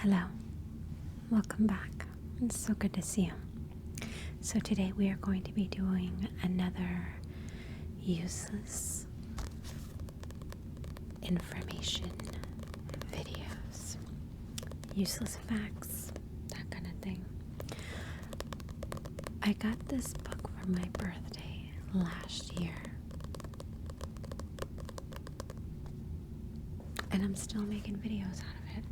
Hello, welcome back. It's so good to see you. So today we are going to be doing another useless information videos. Useless facts, that kind of thing. I got this book for my birthday last year. And I'm still making videos out of it.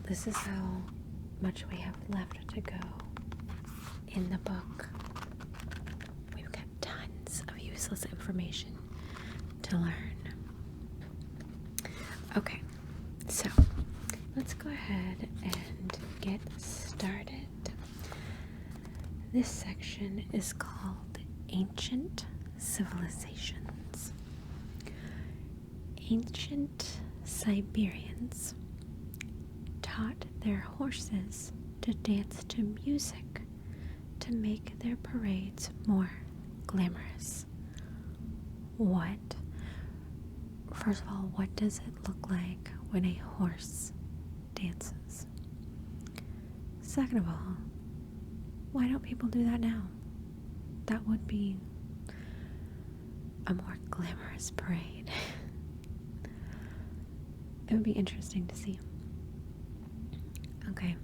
This is how much we have left to go in the book. We've got tons of useless information to learn. Okay, so let's go ahead and get started. This section is called Ancient Civilizations. Ancient Siberians taught their horses to dance to music to make their parades more glamorous. What? First of all, what does it look like when a horse dances? Second of all, why don't people do that now? That would be a more glamorous parade. It would be interesting to see. Okay.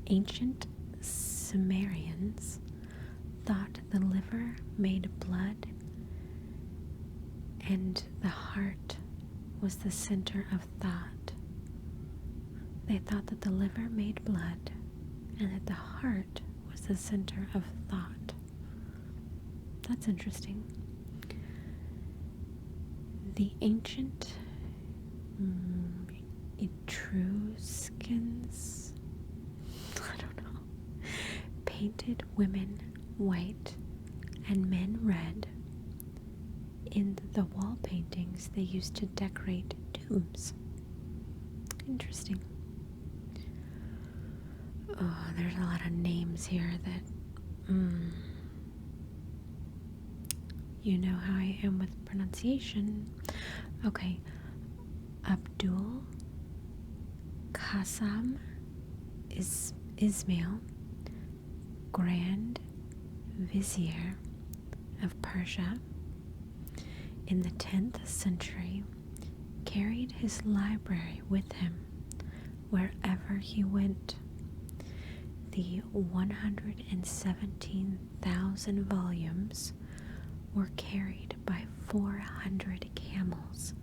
Ancient Sumerians thought the liver made blood and the heart was the center of thought. They thought that the liver made blood and that the heart was the center of thought. That's interesting. The ancient Etruscans, I don't know, painted women white and men red in the wall paintings they used to decorate tombs. Interesting. Oh, there's a lot of names here that, you know how I am with pronunciation. Okay. Abdul Qasim Ismail, Grand Vizier of Persia, in the 10th century, carried his library with him wherever he went. The 117,000 volumes were carried by 400 camels,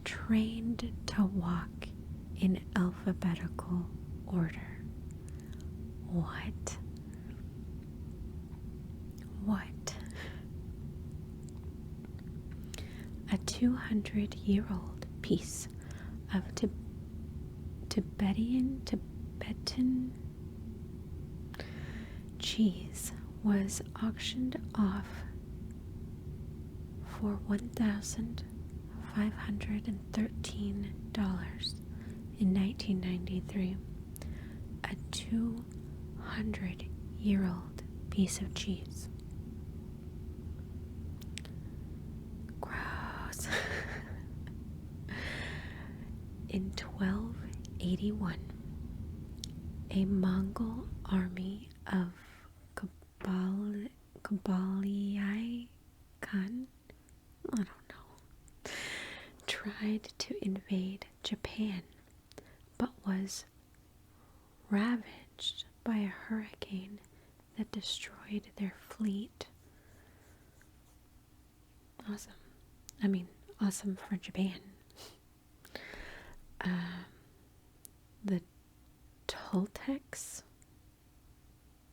trained to walk in alphabetical order. What? A 200-year-old piece of Tibetan cheese was auctioned off for $1,513 in 1993. A 200-year-old piece of cheese. Gross. In 1281, a Mongol army of Kublai Khan, I don't know, tried to invade Japan, but was ravaged by a hurricane that destroyed their fleet. Awesome. I mean, awesome for Japan. The Toltecs,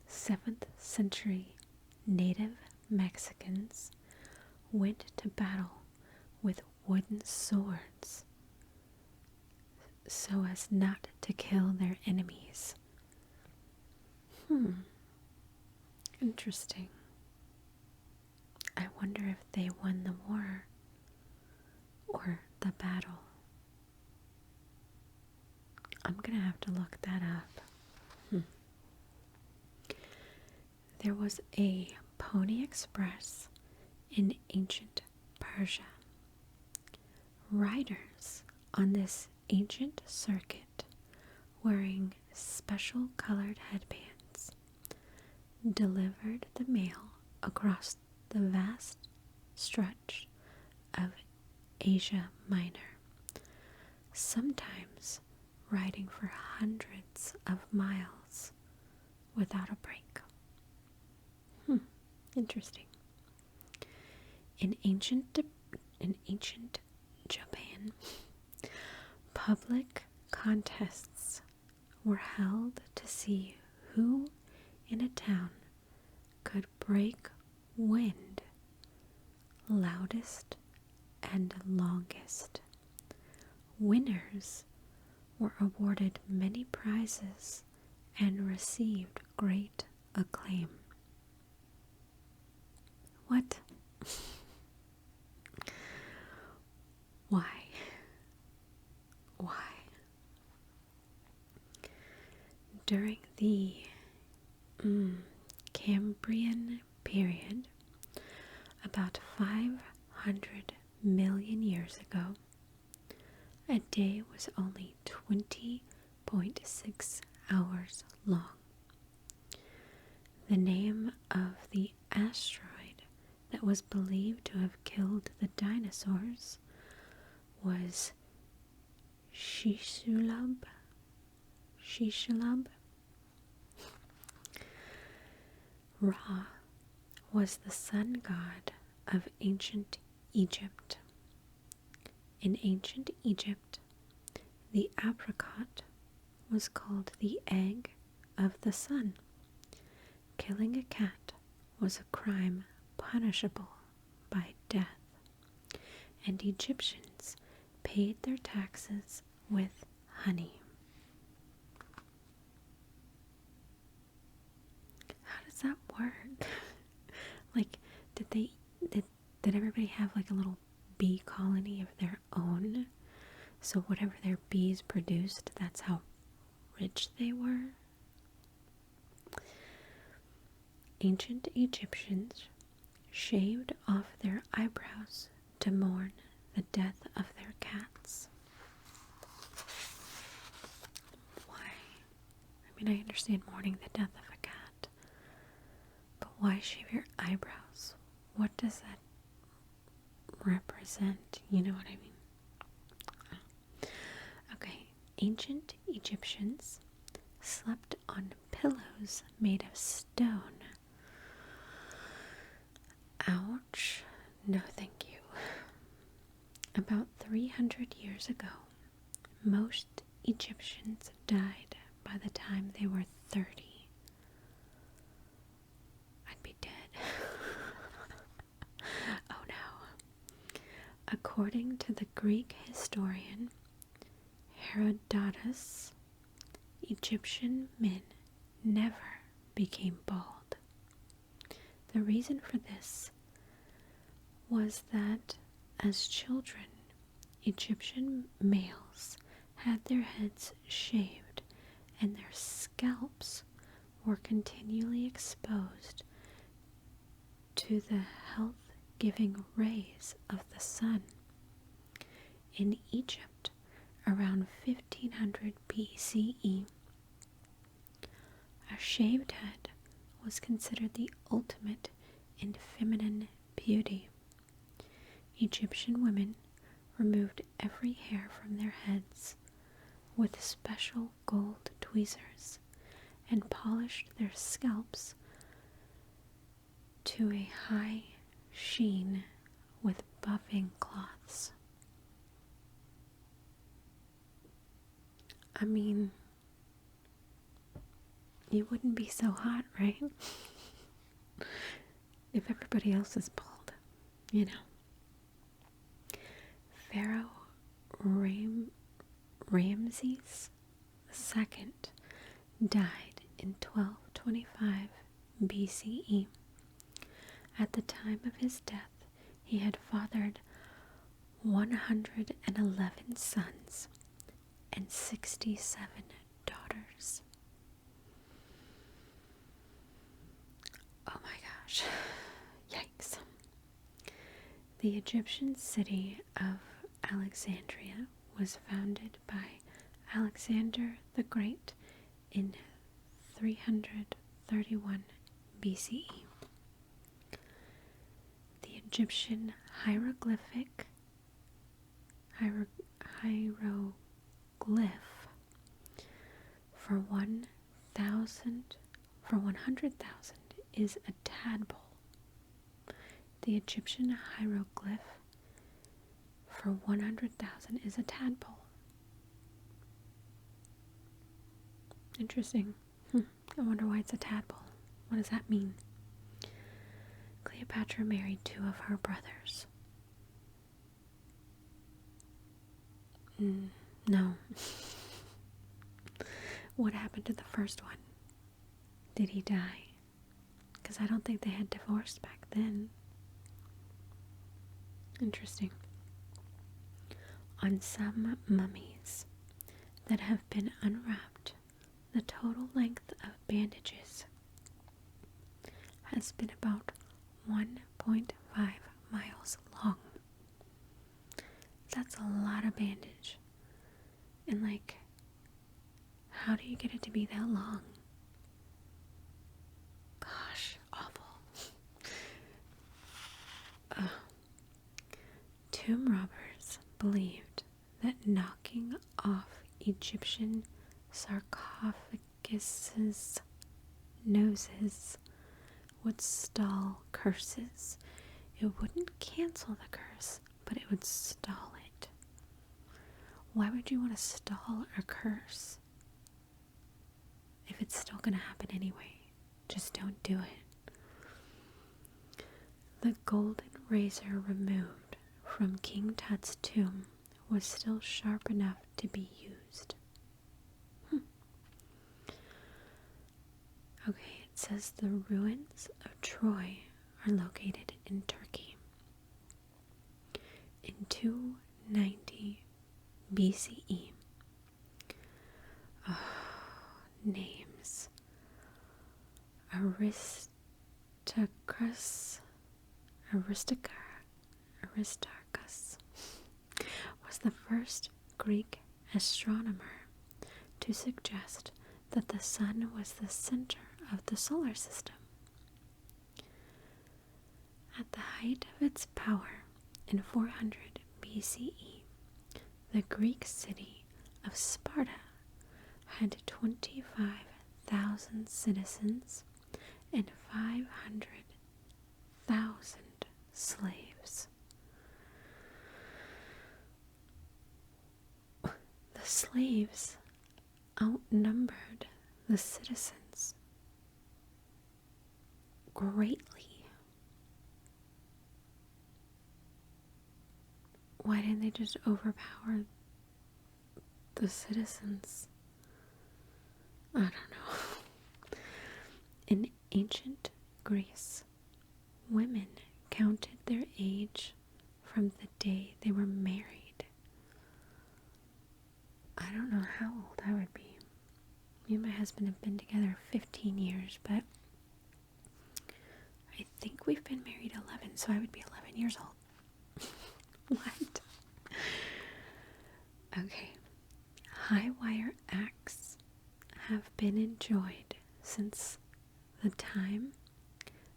7th century native Mexicans, went to battle with wooden swords so as not to kill their enemies. Interesting. I wonder if they won the war or the battle. I'm gonna have to look that up. There was a Pony Express in ancient Persia. Riders on this ancient circuit, wearing special colored headbands, delivered the mail across the vast stretch of Asia Minor, sometimes riding for hundreds of miles without a break. Interesting. In ancient Japan, public contests were held to see who in a town could break wind loudest and longest. Winners were awarded many prizes and received great acclaim. What? Why? Why? During the Cambrian period, about 500 million years ago, a day was only 20.6 hours long. The name of the asteroid that was believed to have killed the dinosaurs was Shishulub. Ra was the sun god of ancient Egypt. In ancient Egypt, the apricot was called the egg of the sun. Killing a cat was a crime punishable by death, and Egyptians paid their taxes with honey. How does that work? Like, did everybody have like a little bee colony of their own? So whatever their bees produced, that's how rich they were? Ancient Egyptians shaved off their eyebrows to mourn the death of their cats. Why? I mean, I understand mourning the death of a cat, but why shave your eyebrows? What does that represent? You know what I mean? Okay, ancient Egyptians slept on pillows made of stone. Ouch. No, thank you. About 300 years ago, most Egyptians died by the time they were 30. I'd be dead. Oh no. According to the Greek historian Herodotus, Egyptian men never became bald. The reason for this was that as children, Egyptian males had their heads shaved and their scalps were continually exposed to the health-giving rays of the sun. In Egypt, around 1500 BCE, a shaved head was considered the ultimate in feminine beauty. Egyptian women removed every hair from their heads with special gold tweezers and polished their scalps to a high sheen with buffing cloths. I mean, you wouldn't be so hot, right? If everybody else is bald, you know. Pharaoh Ramses II died in 1225 BCE. At the time of his death, he had fathered 111 sons and 67 daughters. Oh my gosh. Yikes. The Egyptian city of Alexandria was founded by Alexander the Great in 331 BCE. The Egyptian hieroglyph for 100,000 is a tadpole. The Egyptian hieroglyph for 100,000 is a tadpole. Interesting. I wonder why it's a tadpole. What does that mean? Cleopatra married 2 of her brothers. No. What happened to the first one? Did he die? Because I don't think they had divorced back then. Interesting. On some mummies that have been unwrapped, the total length of bandages has been about 1.5 miles long. That's a lot of bandage. And how do you get it to be that long? Gosh, awful. Tomb robbers believed that knocking off Egyptian sarcophaguses' noses would stall curses. It wouldn't cancel the curse, but it would stall it. Why would you want to stall a curse if it's still going to happen anyway? Just don't do it. The golden razor removed from King Tut's tomb was still sharp enough to be used. Okay, it says the ruins of Troy are located in Turkey. In 290 BCE. Names. Aristarchus was the first Greek astronomer to suggest that the sun was the center of the solar system. At the height of its power in 400 BCE, the Greek city of Sparta had 25,000 citizens and 500,000 slaves. The slaves outnumbered the citizens greatly. Why didn't they just overpower the citizens? I don't know. In ancient Greece, women counted their age from the day they were married. I don't know how old I would be. Me and my husband have been together 15 years, but I think we've been married 11, so I would be 11 years old. What? Okay. High wire acts have been enjoyed since the time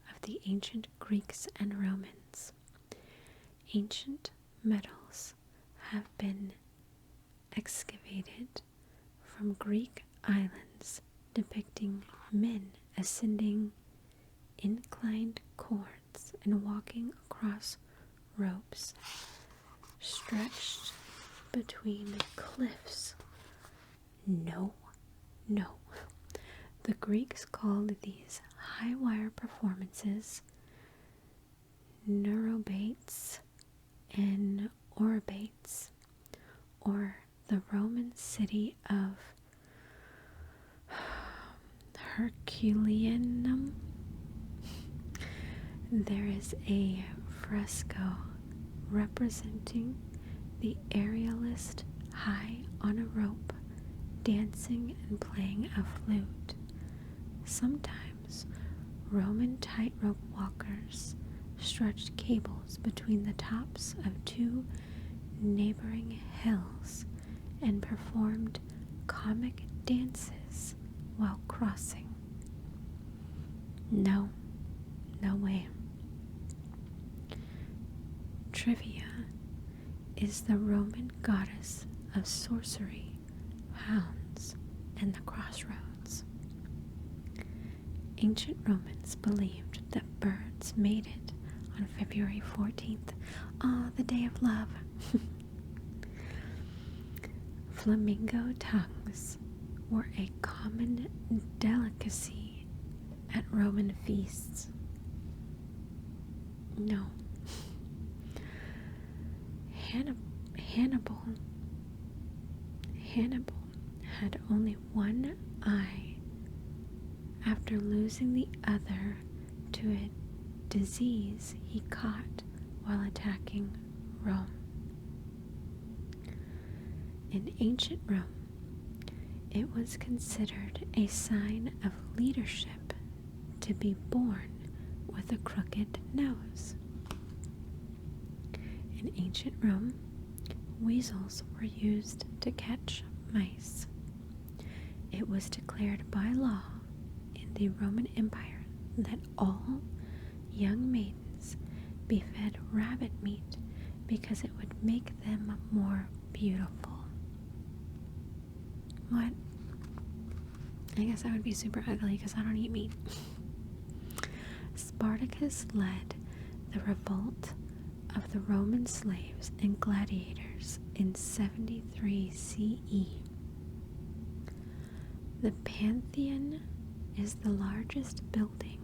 of the ancient Greeks and Romans. Ancient metals have been excavated from Greek islands depicting men ascending inclined cords and walking across ropes stretched between cliffs. No. The Greeks called these high wire performances neurobates and orobates, or the Roman city of Herculaneum. There is a fresco representing the aerialist high on a rope, dancing and playing a flute. Sometimes Roman tightrope walkers stretched cables between the tops of 2 neighboring hills and performed comic dances while crossing. No, no way. Trivia is the Roman goddess of sorcery, hounds, and the crossroads. Ancient Romans believed that birds mated on February 14th, the day of love. Flamingo tongues were a common delicacy at Roman feasts. No. Hannibal had only one eye after losing the other to a disease he caught while attacking Rome. In ancient Rome, it was considered a sign of leadership to be born with a crooked nose. In ancient Rome, weasels were used to catch mice. It was declared by law in the Roman Empire that all young maidens be fed rabbit meat because it would make them more beautiful. What? I guess I would be super ugly because I don't eat meat. Spartacus led the revolt of the Roman slaves and gladiators in 73 CE. The Pantheon is the largest building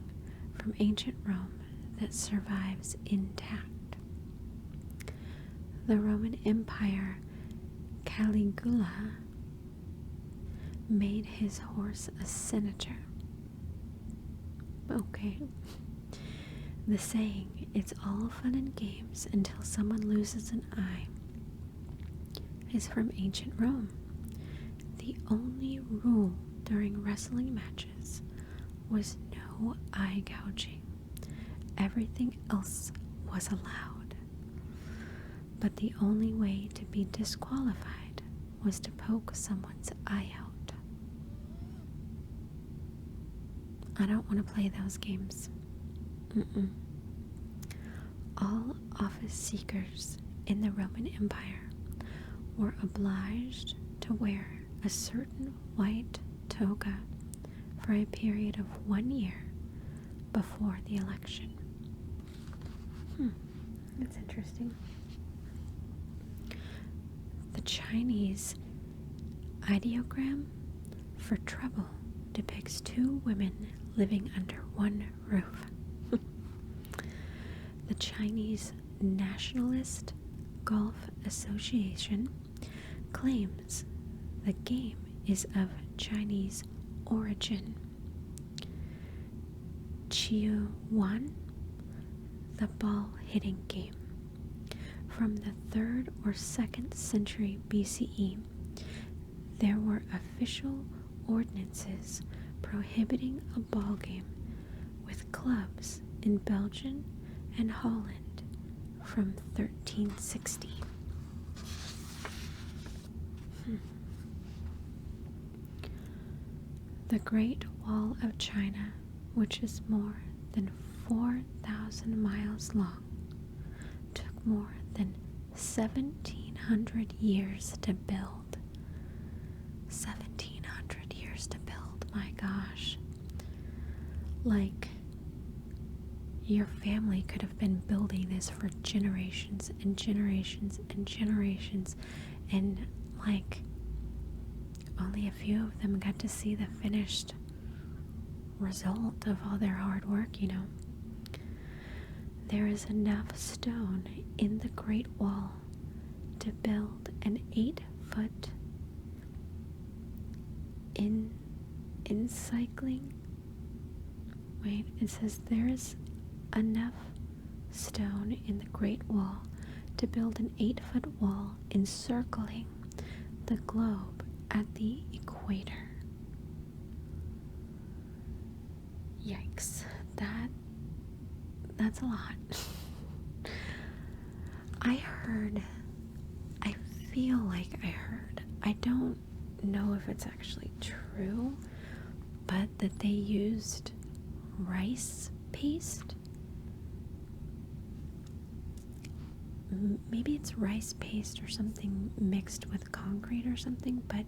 from ancient Rome that survives intact. The Roman Empire Caligula made his horse a senator. Okay. The saying, "It's all fun and games until someone loses an eye," is from ancient Rome. The only rule during wrestling matches was no eye gouging. Everything else was allowed. But the only way to be disqualified was to poke someone's eye out. I don't want to play those games. All office seekers in the Roman Empire were obliged to wear a certain white toga for a period of 1 year before the election. That's interesting. The Chinese ideogram for trouble depicts two women living under one roof. The Chinese Nationalist Golf Association claims the game is of Chinese origin. Chiu Wan, the ball hitting game. From the 3rd or 2nd century BCE, there were official ordinances prohibiting a ball game with clubs in Belgium and Holland from 1360. The Great Wall of China, which is more than 4,000 miles long, took more than 1,700 years to build. 1,700 years to build, my gosh. Like, your family could have been building this for generations and generations and generations, and like only a few of them got to see the finished result of all their hard work, you know. There is enough stone in the Great Wall to build an 8-foot encycling. Wait, it says there is enough stone in the Great Wall to build an 8-foot wall encircling the globe at the equator. Yikes, that's a lot. I heard feel like I heard, I don't know if it's actually true, but that they used rice paste. Maybe it's rice paste or something mixed with concrete or something, but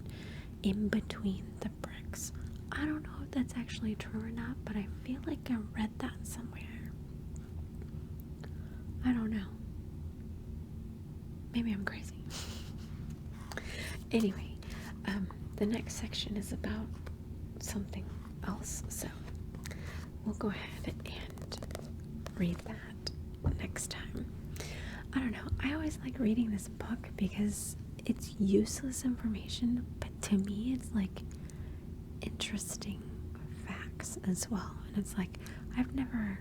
in between the bricks. I don't know if that's actually true or not, but I feel like I read that somewhere. I don't know. Maybe I'm crazy. Anyway, the next section is about something else, so we'll go ahead and read that next time. I don't know, I always like reading this book because it's useless information, but to me it's like interesting facts as well. And it's like, I've never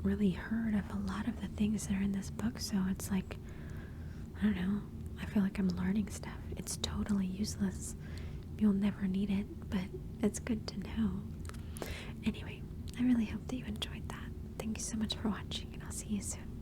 really heard of a lot of the things that are in this book, so it's like, I don't know, I feel like I'm learning stuff. It's totally useless. You'll never need it, but it's good to know. Anyway, I really hope that you enjoyed that. Thank you so much for watching, and I'll see you soon.